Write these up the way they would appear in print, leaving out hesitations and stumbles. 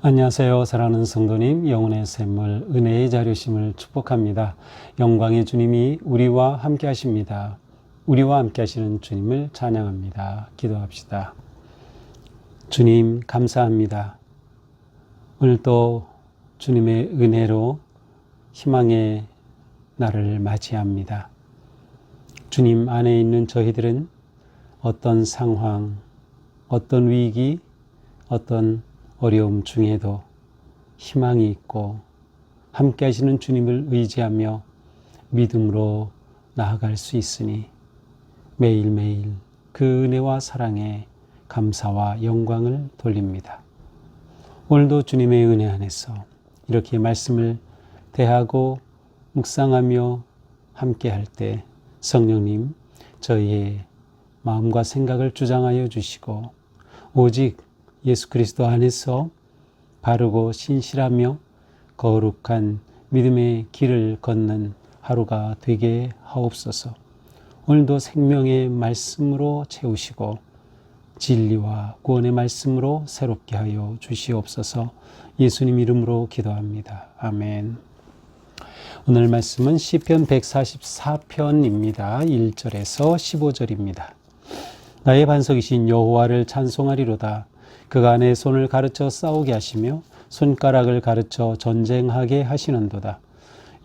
안녕하세요. 사랑하는 성도님, 영혼의 샘물, 은혜의 자료심을 축복합니다. 영광의 주님이 우리와 함께 하십니다. 우리와 함께 하시는 주님을 찬양합니다. 기도합시다. 주님, 감사합니다. 오늘도 주님의 은혜로 희망의 날을 맞이합니다. 주님 안에 있는 저희들은 어떤 상황, 어떤 위기, 어떤 어려움 중에도 희망이 있고 함께 하시는 주님을 의지하며 믿음으로 나아갈 수 있으니 매일매일 그 은혜와 사랑에 감사와 영광을 돌립니다. 오늘도 주님의 은혜 안에서 이렇게 말씀을 대하고 묵상하며 함께 할 때 성령님 저희의 마음과 생각을 주장하여 주시고 오직 예수 그리스도 안에서 바르고 신실하며 거룩한 믿음의 길을 걷는 하루가 되게 하옵소서. 오늘도 생명의 말씀으로 채우시고 진리와 구원의 말씀으로 새롭게 하여 주시옵소서. 예수님 이름으로 기도합니다. 아멘. 오늘 말씀은 시편 144편입니다. 1절에서 15절입니다. 나의 반석이신 여호와를 찬송하리로다. 그가 내 손을 가르쳐 싸우게 하시며 손가락을 가르쳐 전쟁하게 하시는도다.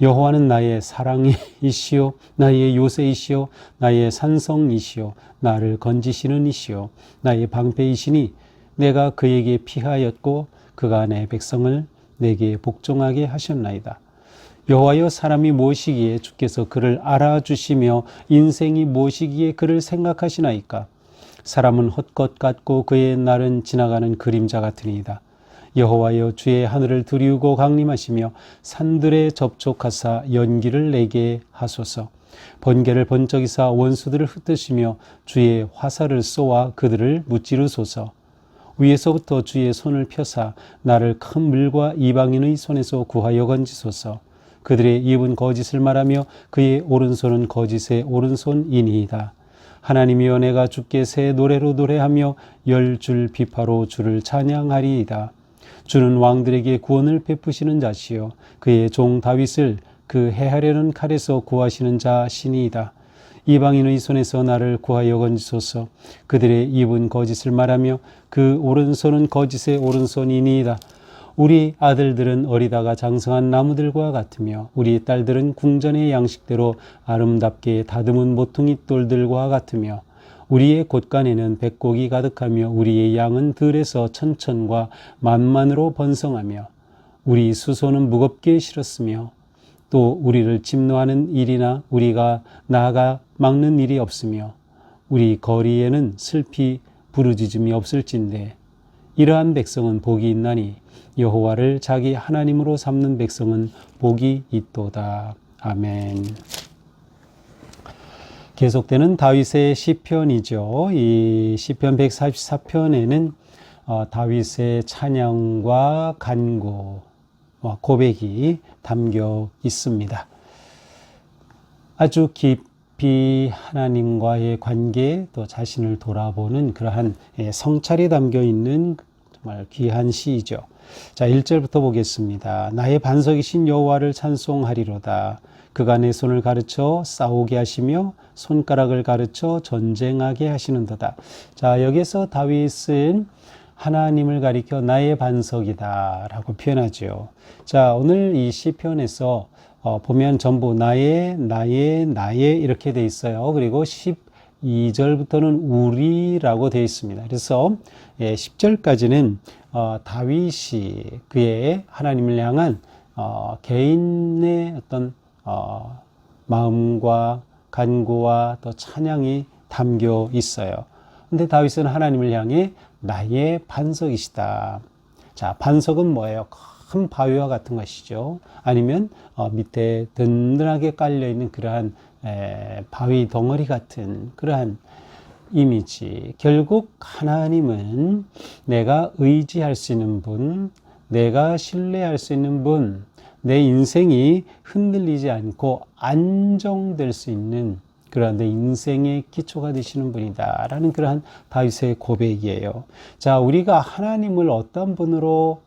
여호와는 나의 사랑이시요 나의 요새이시요 나의 산성이시요 나를 건지시는 이시요 나의 방패이시니 내가 그에게 피하였고 그가 내 백성을 내게 복종하게 하셨나이다. 여호와여, 사람이 무엇이기에 주께서 그를 알아주시며 인생이 무엇이기에 그를 생각하시나이까. 사람은 헛것 같고 그의 날은 지나가는 그림자 같으니이다. 여호와여, 주의 하늘을 두리우고 강림하시며 산들에 접촉하사 연기를 내게 하소서. 번개를 번쩍이사 원수들을 흩으시며 주의 화살을 쏘아 그들을 무찌르소서. 위에서부터 주의 손을 펴사 나를 큰 물과 이방인의 손에서 구하여 건지소서. 그들의 입은 거짓을 말하며 그의 오른손은 거짓의 오른손이니이다. 하나님이여, 내가 주께 새 노래로 노래하며 열 줄 비파로 주를 찬양하리이다. 주는 왕들에게 구원을 베푸시는 자시요 그의 종 다윗을 그 해하려는 칼에서 구하시는 자시니이다. 이방인의 손에서 나를 구하여 건지소서. 그들의 입은 거짓을 말하며 그 오른손은 거짓의 오른손이니이다. 우리 아들들은 어리다가 장성한 나무들과 같으며 우리 딸들은 궁전의 양식대로 아름답게 다듬은 모퉁이 돌들과 같으며 우리의 곳간에는 백곡이 가득하며 우리의 양은 들에서 천천과 만만으로 번성하며 우리 수소는 무겁게 실었으며 또 우리를 침노하는 일이나 우리가 나아가 막는 일이 없으며 우리 거리에는 슬피 부르짖음이 없을진데 이러한 백성은 복이 있나니 여호와를 자기 하나님으로 삼는 백성은 복이 있도다. 아멘. 계속되는 다윗의 시편이죠. 이 시편 144편에는 다윗의 찬양과 간구와 고백이 담겨 있습니다. 아주 깊이 하나님과의 관계, 또 자신을 돌아보는 그러한 성찰이 담겨 있는 정말 귀한 시이죠. 자, 1절부터 보겠습니다. 나의 반석이신 여호와를 찬송하리로다. 그가 내 손을 가르쳐 싸우게 하시며 손가락을 가르쳐 전쟁하게 하시는도다. 자, 여기서 다윗은 하나님을 가리켜 나의 반석이다 라고 표현하죠. 자, 오늘 이 시편에서 보면 전부 나의 이렇게 돼 있어요. 그리고 12절부터는 우리라고 되어 있습니다. 그래서 10절까지는 다윗이 그의 하나님을 향한 개인의 어떤 마음과 간구와 또 찬양이 담겨 있어요. 근데 다윗은 하나님을 향해 나의 반석이시다. 자, 반석은 뭐예요? 큰 바위와 같은 것이죠. 아니면 밑에 든든하게 깔려있는 그러한 바위 덩어리 같은 그러한 이미지. 결국 하나님은 내가 의지할 수 있는 분, 내가 신뢰할 수 있는 분, 내 인생이 흔들리지 않고 안정될 수 있는 그러한 내 인생의 기초가 되시는 분이다 라는 그러한 다윗의 고백이에요. 자, 우리가 하나님을 어떤 분으로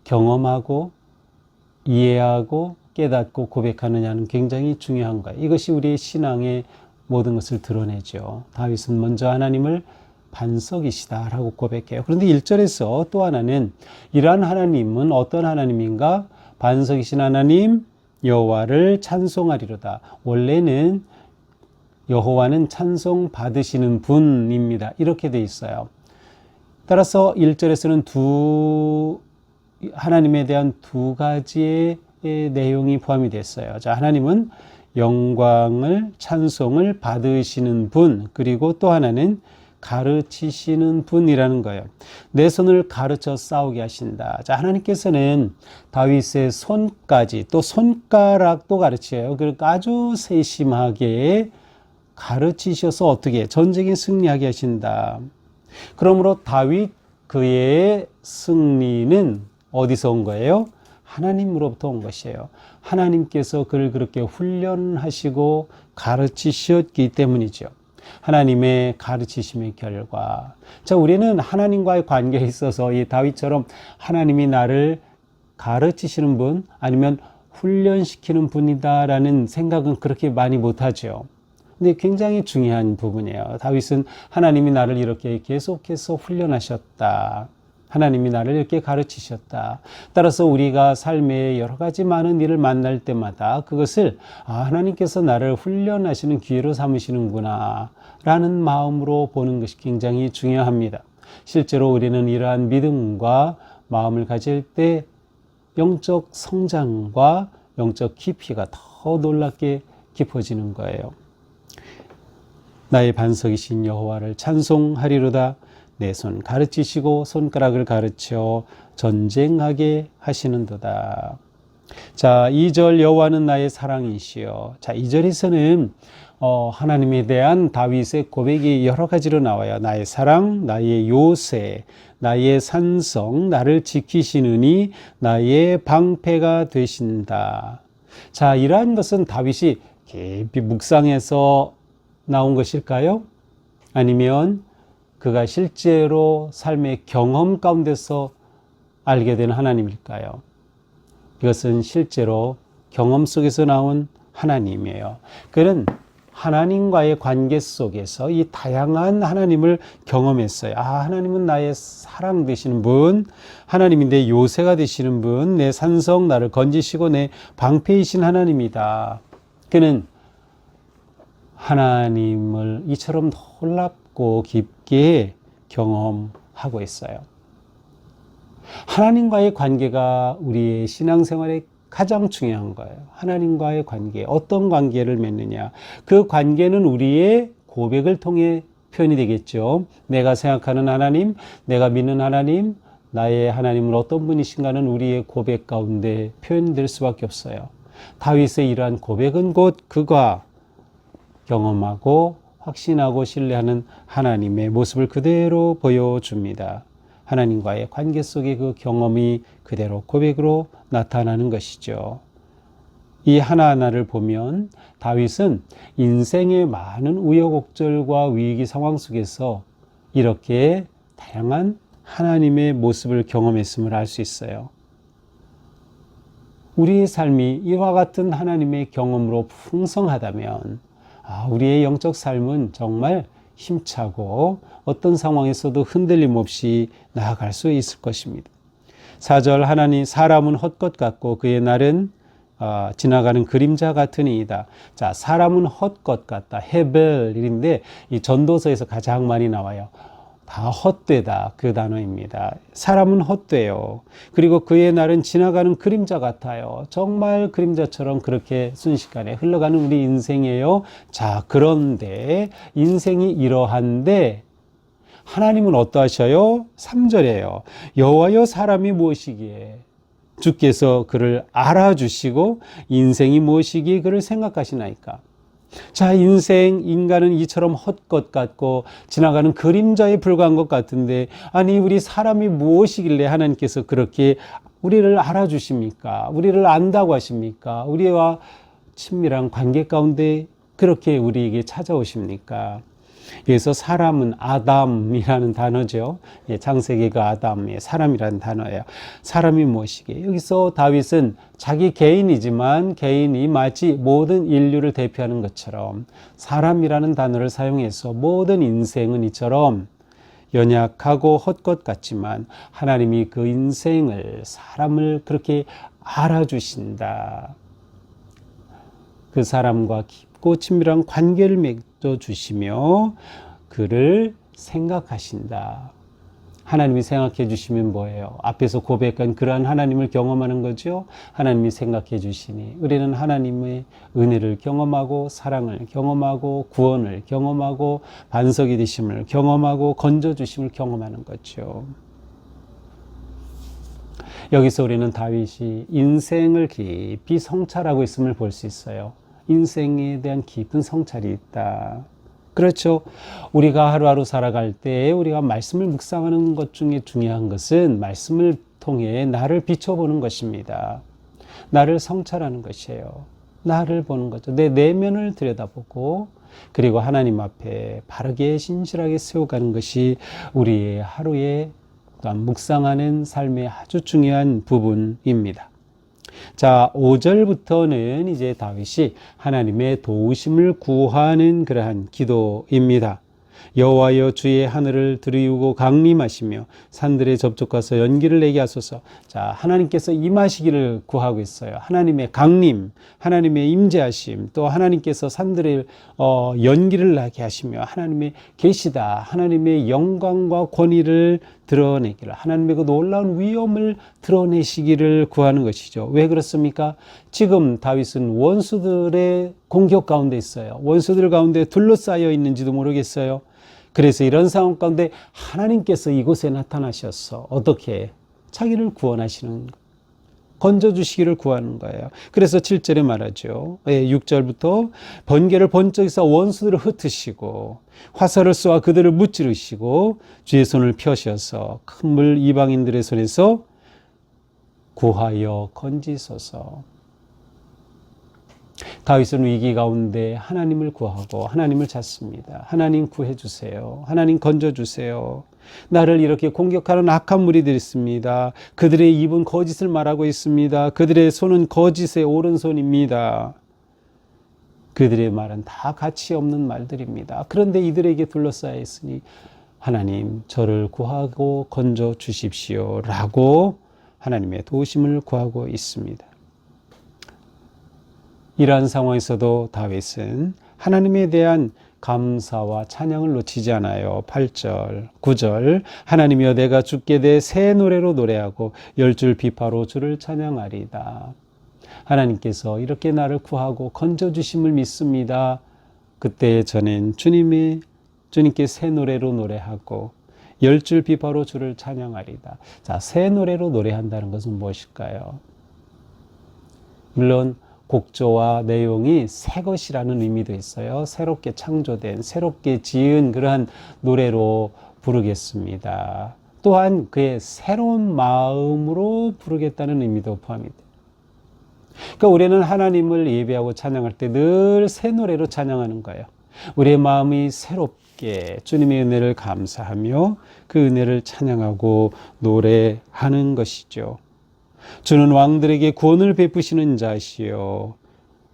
경험하고 이해하고 깨닫고 고백하느냐는 굉장히 중요한 거예요. 이것이 우리의 신앙의 모든 것을 드러내죠. 다윗은 먼저 하나님을 반석이시다라고 고백해요. 그런데 1절에서 또 하나는 이러한 하나님은 어떤 하나님인가? 반석이신 하나님 여호와를 찬송하리로다. 원래는 여호와는 찬송 받으시는 분입니다. 이렇게 돼 있어요. 따라서 1절에서는 하나님에 대한 두 가지의 내용이 포함이 됐어요. 자, 하나님은 영광을 찬송을 받으시는 분, 그리고 또 하나는 가르치시는 분이라는 거예요. 내 손을 가르쳐 싸우게 하신다. 자, 하나님께서는 다윗의 손까지 또 손가락도 가르쳐요. 그리고 아주 세심하게 가르치셔서 어떻게 전쟁에 승리하게 하신다. 그러므로 다윗 그의 승리는 어디서 온 거예요? 하나님으로부터 온 것이에요. 하나님께서 그를 그렇게 훈련하시고 가르치셨기 때문이죠. 하나님의 가르치심의 결과. 자, 우리는 하나님과의 관계에 있어서 이 다윗처럼 하나님이 나를 가르치시는 분 아니면 훈련시키는 분이다라는 생각은 그렇게 많이 못하죠. 근데 굉장히 중요한 부분이에요. 다윗은 하나님이 나를 이렇게 계속해서 훈련하셨다. 하나님이 나를 이렇게 가르치셨다. 따라서 우리가 삶의 여러 가지 많은 일을 만날 때마다 그것을 하나님께서 나를 훈련하시는 기회로 삼으시는구나 라는 마음으로 보는 것이 굉장히 중요합니다. 실제로 우리는 이러한 믿음과 마음을 가질 때 영적 성장과 영적 깊이가 더 놀랍게 깊어지는 거예요. 나의 반석이신 여호와를 찬송하리로다. 내 손 가르치시고 손가락을 가르쳐 전쟁하게 하시는도다. 자, 2절 여호와는 나의 사랑이시여. 자, 2절에서는 하나님에 대한 다윗의 고백이 여러 가지로 나와요. 나의 사랑, 나의 요새, 나의 산성, 나를 지키시느니 나의 방패가 되신다. 자, 이러한 것은 다윗이 깊이 묵상해서 나온 것일까요? 아니면 그가 실제로 삶의 경험 가운데서 알게 된 하나님일까요? 이것은 실제로 경험 속에서 나온 하나님이에요. 그는 하나님과의 관계 속에서 이 다양한 하나님을 경험했어요. 하나님은 나의 사랑 되시는 분, 하나님이 내 요새가 되시는 분, 내 산성, 나를 건지시고 내 방패이신 하나님이다. 그는 하나님을 이처럼 놀랍고 깊게 경험하고 있어요. 하나님과의 관계가 우리의 신앙생활에 가장 중요한 거예요. 하나님과의 관계, 어떤 관계를 맺느냐. 그 관계는 우리의 고백을 통해 표현이 되겠죠. 내가 생각하는 하나님, 내가 믿는 하나님, 나의 하나님은 어떤 분이신가는 우리의 고백 가운데 표현될 수밖에 없어요. 다윗의 이러한 고백은 곧 그가 경험하고 확신하고 신뢰하는 하나님의 모습을 그대로 보여줍니다. 하나님과의 관계 속의 그 경험이 그대로 고백으로 나타나는 것이죠. 이 하나하나를 보면 다윗은 인생의 많은 우여곡절과 위기 상황 속에서 이렇게 다양한 하나님의 모습을 경험했음을 알 수 있어요. 우리의 삶이 이와 같은 하나님의 경험으로 풍성하다면 우리의 영적 삶은 정말 힘차고 어떤 상황에서도 흔들림 없이 나아갈 수 있을 것입니다. 4절 하나님 사람은 헛것 같고 그의 날은 지나가는 그림자 같으니이다. 자, 사람은 헛것 같다. 헤벨인데 이 전도서에서 가장 많이 나와요. 다 헛되다 그 단어입니다. 사람은 헛되요. 그리고 그의 날은 지나가는 그림자 같아요. 정말 그림자처럼 그렇게 순식간에 흘러가는 우리 인생이에요. 자, 그런데 인생이 이러한데 하나님은 어떠하셔요? 3절이에요. 여호와여 사람이 무엇이기에 주께서 그를 알아주시고 인생이 무엇이기에 그를 생각하시나이까. 자, 인간은 이처럼 헛것 같고 지나가는 그림자에 불과한 것 같은데, 아니, 우리 사람이 무엇이길래 하나님께서 그렇게 우리를 알아주십니까? 우리를 안다고 하십니까? 우리와 친밀한 관계 가운데 그렇게 우리에게 찾아오십니까? 그래서 사람은 아담이라는 단어죠. 창세기 그 아담의 사람이라는 단어예요. 사람이 무엇이게? 여기서 다윗은 자기 개인이지만 개인이 마치 모든 인류를 대표하는 것처럼 사람이라는 단어를 사용해서 모든 인생은 이처럼 연약하고 헛것 같지만 하나님이 그 인생을, 사람을 그렇게 알아주신다. 그 사람과 깊고 친밀한 관계를 맺어주시며 그를 생각하신다. 하나님이 생각해 주시면 뭐예요? 앞에서 고백한 그러한 하나님을 경험하는 거죠. 하나님이 생각해 주시니 우리는 하나님의 은혜를 경험하고 사랑을 경험하고 구원을 경험하고 반석이 되심을 경험하고 건져주심을 경험하는 거죠. 여기서 우리는 다윗이 인생을 깊이 성찰하고 있음을 볼 수 있어요. 인생에 대한 깊은 성찰이 있다. 그렇죠. 우리가 하루하루 살아갈 때 우리가 말씀을 묵상하는 것 중에 중요한 것은 말씀을 통해 나를 비춰보는 것입니다. 나를 성찰하는 것이에요. 나를 보는 거죠. 내 내면을 들여다보고 그리고 하나님 앞에 바르게 신실하게 세워가는 것이 우리의 하루에 또한 묵상하는 삶의 아주 중요한 부분입니다. 자, 5절부터는 이제 다윗이 하나님의 도우심을 구하는 그러한 기도입니다. 여호와여 주의 하늘을 들이우고 강림하시며 산들에 접촉하서 연기를 내게 하소서. 자, 하나님께서 임하시기를 구하고 있어요. 하나님의 강림, 하나님의 임재하심, 또 하나님께서 산들에 연기를 나게 하시며 하나님의 계시다, 하나님의 영광과 권위를 드러내기를, 하나님의 그 놀라운 위엄을 드러내시기를 구하는 것이죠. 왜 그렇습니까? 지금 다윗은 원수들의 공격 가운데 있어요. 원수들 가운데 둘러싸여 있는지도 모르겠어요. 그래서 이런 상황 가운데 하나님께서 이곳에 나타나셔서 어떻게 자기를 구원하시는, 건져주시기를 구하는 거예요. 그래서 7절에 말하죠. 6절부터 번개를 번쩍이서 원수들을 흩으시고 화살을 쏘아 그들을 무찌르시고 주의 손을 펴셔서 큰 물 이방인들의 손에서 구하여 건지소서. 다윗은 위기 가운데 하나님을 구하고 하나님을 찾습니다. 하나님 구해주세요. 하나님 건져주세요. 나를 이렇게 공격하는 악한 무리들이 있습니다. 그들의 입은 거짓을 말하고 있습니다. 그들의 손은 거짓의 오른손입니다. 그들의 말은 다 가치 없는 말들입니다. 그런데 이들에게 둘러싸여 있으니 하나님 저를 구하고 건져 주십시오 라고 하나님의 도우심을 구하고 있습니다. 이러한 상황에서도 다윗은 하나님에 대한 감사와 찬양을 놓치지 않아요. 8절, 9절 하나님이여 내가 주께 대해 새 노래로 노래하고 10줄 비파로 주를 찬양하리다. 하나님께서 이렇게 나를 구하고 건져주심을 믿습니다. 그때 저는 주님께 새 노래로 노래하고 10줄 비파로 주를 찬양하리다. 자, 새 노래로 노래한다는 것은 무엇일까요? 물론 곡조와 내용이 새 것이라는 의미도 있어요. 새롭게 창조된, 새롭게 지은 그러한 노래로 부르겠습니다. 또한 그의 새로운 마음으로 부르겠다는 의미도 포함이 돼요. 그러니까 우리는 하나님을 예배하고 찬양할 때 늘 새 노래로 찬양하는 거예요. 우리의 마음이 새롭게 주님의 은혜를 감사하며 그 은혜를 찬양하고 노래하는 것이죠. 주는 왕들에게 구원을 베푸시는 자시요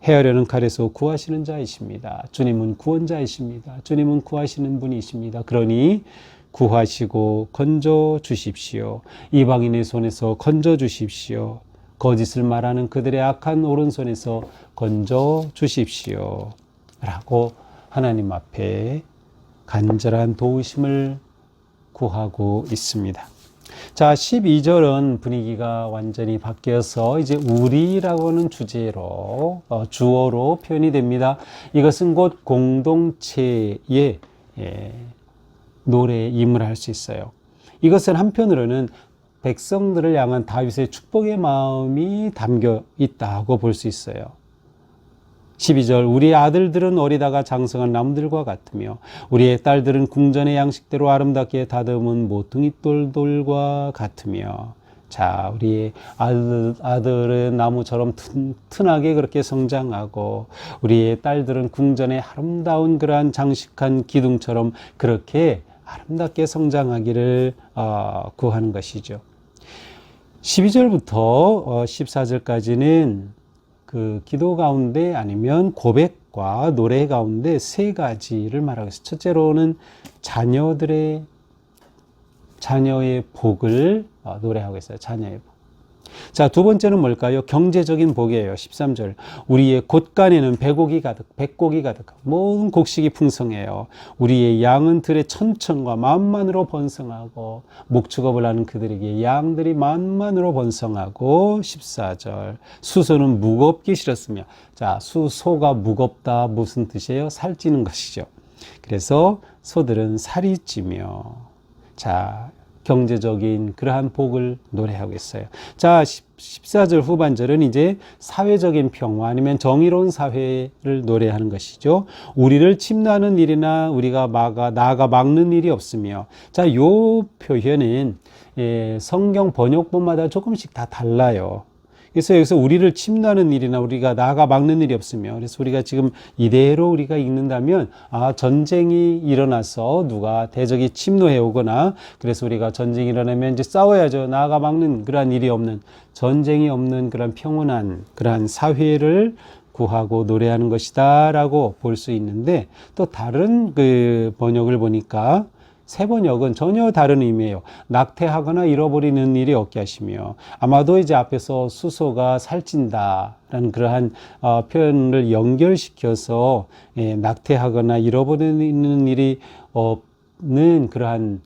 헤아려는 칼에서 구하시는 자이십니다. 주님은 구원자이십니다. 주님은 구하시는 분이십니다. 그러니 구하시고 건져 주십시오. 이방인의 손에서 건져 주십시오. 거짓을 말하는 그들의 악한 오른손에서 건져 주십시오 라고 하나님 앞에 간절한 도우심을 구하고 있습니다. 자, 12절은 분위기가 완전히 바뀌어서 이제 우리라고 하는 주제로, 주어로 표현이 됩니다. 이것은 곧 공동체의 노래임을 할 수 있어요. 이것은 한편으로는 백성들을 향한 다윗의 축복의 마음이 담겨 있다고 볼 수 있어요. 12절 우리의 아들들은 어리다가 장성한 나무들과 같으며 우리의 딸들은 궁전의 양식대로 아름답게 다듬은 모퉁이 돌들과 같으며. 자, 우리 아들은 나무처럼 튼튼하게 그렇게 성장하고 우리의 딸들은 궁전의 아름다운 그러한 장식한 기둥처럼 그렇게 아름답게 성장하기를 구하는 것이죠. 12절부터 14절까지는 그 기도 가운데 아니면 고백과 노래 가운데 세 가지를 말하고 있어요. 첫째로는 자녀의 복을 노래하고 있어요. 자녀의 복. 자, 두 번째는 뭘까요? 경제적인 복이에요. 13절. 우리의 곳간에는 백곡이 가득, 모든 곡식이 풍성해요. 우리의 양은 들의 천천과 만만으로 번성하고, 목축업을 하는 그들에게 양들이 만만으로 번성하고, 14절. 수소는 무겁게 실었으며, 자, 소가 무겁다 무슨 뜻이에요? 살찌는 것이죠. 그래서 소들은 살이 찌며, 자, 경제적인 그러한 복을 노래하고 있어요. 자, 14절 후반절은 이제 사회적인 평화 아니면 정의로운 사회를 노래하는 것이죠. 우리를 침노하는 일이나 우리가 나아가 막는 일이 없으며. 자, 요 표현은 성경 번역본마다 조금씩 다 달라요. 그래서 여기서 우리를 침노하는 일이나 우리가 나아가 막는 일이 없으며, 그래서 우리가 지금 이대로 우리가 읽는다면 전쟁이 일어나서 누가 대적이 침노해 오거나 그래서 우리가 전쟁이 일어나면 이제 싸워야죠. 나아가 막는 그러한 일이 없는, 전쟁이 없는 그런 평온한 그러한 사회를 구하고 노래하는 것이다 라고 볼 수 있는데, 또 다른 그 번역을 보니까 새 번역은 전혀 다른 의미예요. 낙태하거나 잃어버리는 일이 없게 하시며, 아마도 이제 앞에서 수소가 살찐다라는 그러한 표현을 연결시켜서 낙태하거나 잃어버리는 일이 없는 그러한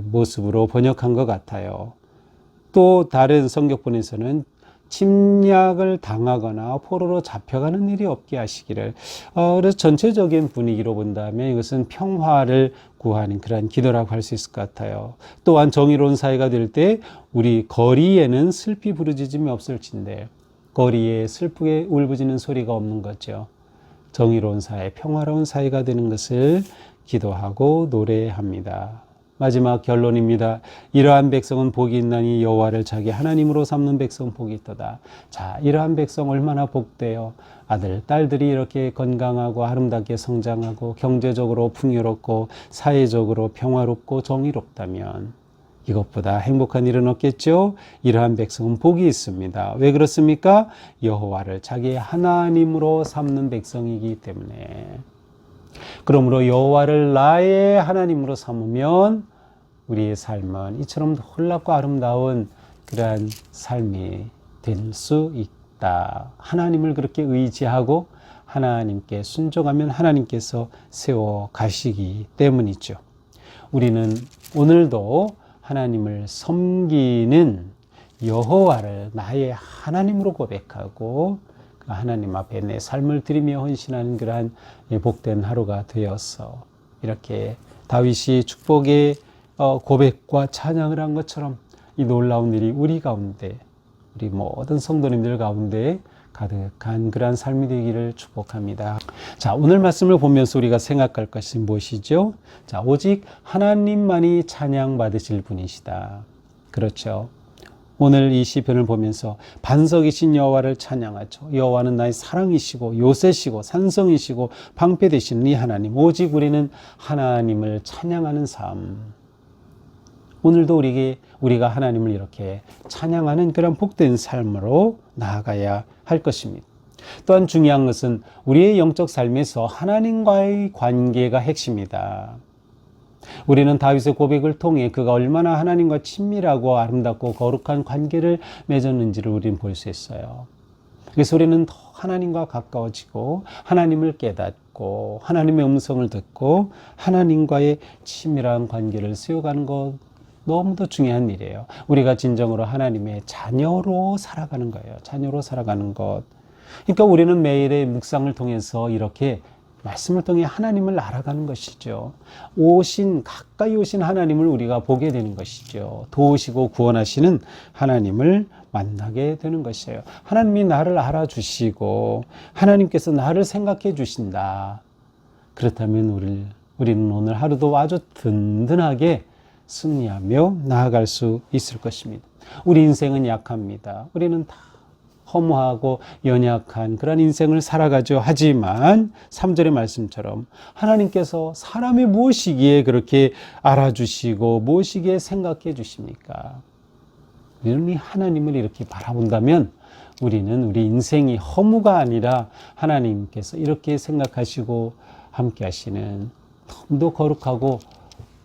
모습으로 번역한 것 같아요. 또 다른 성격본에서는 침략을 당하거나 포로로 잡혀가는 일이 없게 하시기를. 그래서 전체적인 분위기로 본다면 이것은 평화를 구하는 그러한 기도라고 할 수 있을 것 같아요. 또한 정의로운 사회가 될 때 우리 거리에는 슬피 부르짖음이 없을진데, 거리에 슬프게 울부짖는 소리가 없는 거죠. 정의로운 사회, 평화로운 사회가 되는 것을 기도하고 노래합니다. 마지막 결론입니다. 이러한 백성은 복이 있나니 여호와를 자기 하나님으로 삼는 백성은 복이 있도다. 자, 이러한 백성 얼마나 복돼요. 아들, 딸들이 이렇게 건강하고 아름답게 성장하고 경제적으로 풍요롭고 사회적으로 평화롭고 정의롭다면 이것보다 행복한 일은 없겠죠. 이러한 백성은 복이 있습니다. 왜 그렇습니까? 여호와를 자기 하나님으로 삼는 백성이기 때문에. 그러므로 여호와를 나의 하나님으로 삼으면 우리의 삶은 이처럼 홀랍고 아름다운 그러한 삶이 될 수 있다. 하나님을 그렇게 의지하고 하나님께 순종하면 하나님께서 세워 가시기 때문이죠. 우리는 오늘도 하나님을 섬기는 여호와를 나의 하나님으로 고백하고 하나님 앞에 내 삶을 드리며 헌신하는 그러한 복된 하루가 되어서 이렇게 다윗이 축복의 고백과 찬양을 한 것처럼 이 놀라운 일이 우리 가운데, 우리 모든 성도님들 가운데 가득한 그러한 삶이 되기를 축복합니다. 자, 오늘 말씀을 보면서 우리가 생각할 것이 무엇이죠? 자, 오직 하나님만이 찬양받으실 분이시다. 그렇죠. 오늘 이 시편을 보면서 반석이신 여호와를 찬양하죠. 여호와는 나의 사랑이시고 요새시고 산성이시고 방패 되시는 이 하나님. 오직 우리는 하나님을 찬양하는 삶. 오늘도 우리가 하나님을 이렇게 찬양하는 그런 복된 삶으로 나아가야 할 것입니다. 또한 중요한 것은 우리의 영적 삶에서 하나님과의 관계가 핵심이다. 우리는 다윗의 고백을 통해 그가 얼마나 하나님과 친밀하고 아름답고 거룩한 관계를 맺었는지를 우리는 볼 수 있어요. 그래서 우리는 더 하나님과 가까워지고 하나님을 깨닫고 하나님의 음성을 듣고 하나님과의 친밀한 관계를 세워가는 것, 너무도 중요한 일이에요. 우리가 진정으로 하나님의 자녀로 살아가는 거예요. 자녀로 살아가는 것. 그러니까 우리는 매일의 묵상을 통해서 이렇게 말씀을 통해 하나님을 알아가는 것이죠. 가까이 오신 하나님을 우리가 보게 되는 것이죠. 도우시고 구원하시는 하나님을 만나게 되는 것이에요. 하나님이 나를 알아주시고 하나님께서 나를 생각해 주신다. 그렇다면 우리는 오늘 하루도 아주 든든하게 승리하며 나아갈 수 있을 것입니다. 우리 인생은 약합니다. 우리는 다 허무하고 연약한 그런 인생을 살아가죠. 하지만 3절의 말씀처럼 하나님께서 사람이 무엇이기에 그렇게 알아주시고 무엇이기에 생각해 주십니까? 우리는 이 하나님을 이렇게 바라본다면 우리는 우리 인생이 허무가 아니라 하나님께서 이렇게 생각하시고 함께 하시는 너무도 거룩하고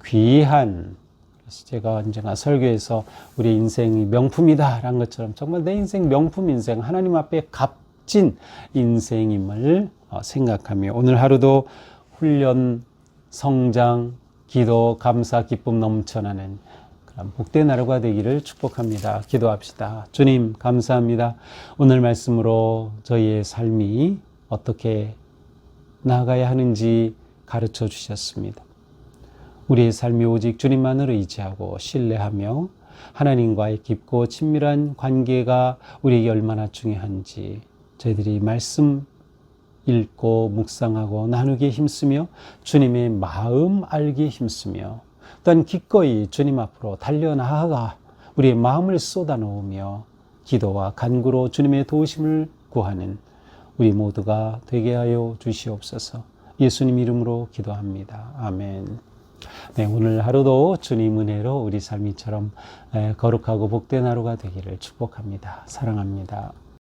귀한, 그래서 제가 언젠가 설교에서 우리 인생이 명품이다 라는 것처럼 정말 내 인생 명품 인생, 하나님 앞에 값진 인생임을 생각하며 오늘 하루도 훈련, 성장, 기도, 감사, 기쁨 넘쳐나는 그런 복된 하루가 되기를 축복합니다. 기도합시다. 주님 감사합니다. 오늘 말씀으로 저희의 삶이 어떻게 나아가야 하는지 가르쳐 주셨습니다. 우리의 삶이 오직 주님만을 의지하고 신뢰하며 하나님과의 깊고 친밀한 관계가 우리에게 얼마나 중요한지 저희들이 말씀 읽고 묵상하고 나누기에 힘쓰며 주님의 마음 알기에 힘쓰며 또한 기꺼이 주님 앞으로 달려나아가 우리의 마음을 쏟아놓으며 기도와 간구로 주님의 도우심을 구하는 우리 모두가 되게 하여 주시옵소서. 예수님 이름으로 기도합니다. 아멘. 네, 오늘 하루도 주님 은혜로 우리 삶이처럼 거룩하고 복된 하루가 되기를 축복합니다. 사랑합니다.